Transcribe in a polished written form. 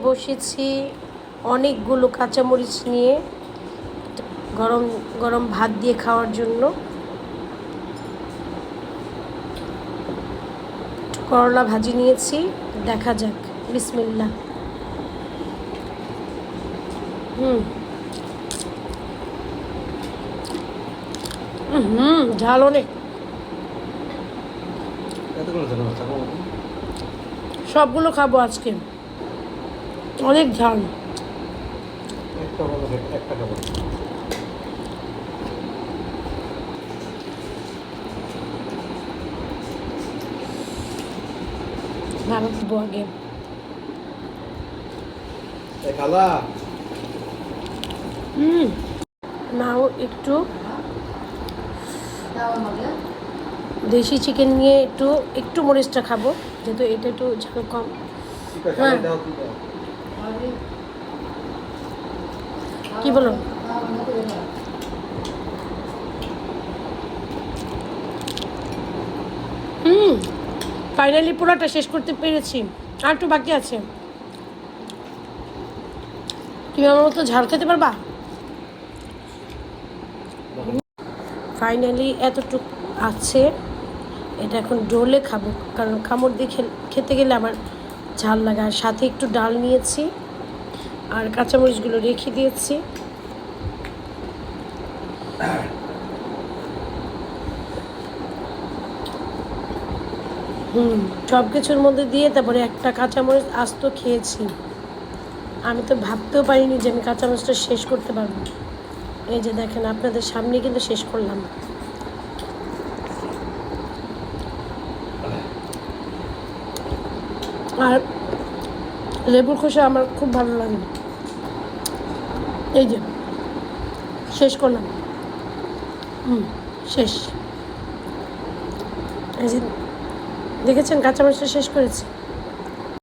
বসেছি অনেকগুলো কাঁচামরিচ নিয়ে গরম গরম ভাত দিয়ে খাওয়ার জন্য। করলা ভাজি নিয়েছি, দেখা যাক। বিসমিল্লাহ। ঝাল অনেক। সবগুলো খাবো আজকে, অনেক ঝাল। ভাববো আগে। নাও একটু দেশি চিকেন নিয়ে একটু মরিচটা খাবো, যেহেতু এটা একটু ঝাল কম। হ্যাঁ, কি বলো? ফাইনালি পুরোটা শেষ করতে পেরেছি, আর একটু বাকি আছে। তুমি আমার মতো ঝাল খেতে পারবা? ফাইনালি এতটুকু আছে, এটা এখন ডোলে খাবো, কারণ কামড় দিয়ে খেতে গেলে আমার ঝাল লাগে। আর সাথে একটু ডাল নিয়েছি, আর কাঁচামরিচগুলো রেখে দিয়েছি। সব কিছুর মধ্যে দিয়ে তারপরে একটা কাঁচামরিচ আস্ত খেয়েছি। আমি তো ভাবতেও পারিনি যে আমি কাঁচামরিচটা শেষ করতে পারবো। এই যে দেখেন, আপনাদের সামনে কিন্তু শেষ করলাম। আর লেবুর খোসা আমার খুব ভালো লাগে। এই যে শেষ করলাম, শেষ। এই যে দেখেছেন, কাঁচামরিচটা শেষ করেছি।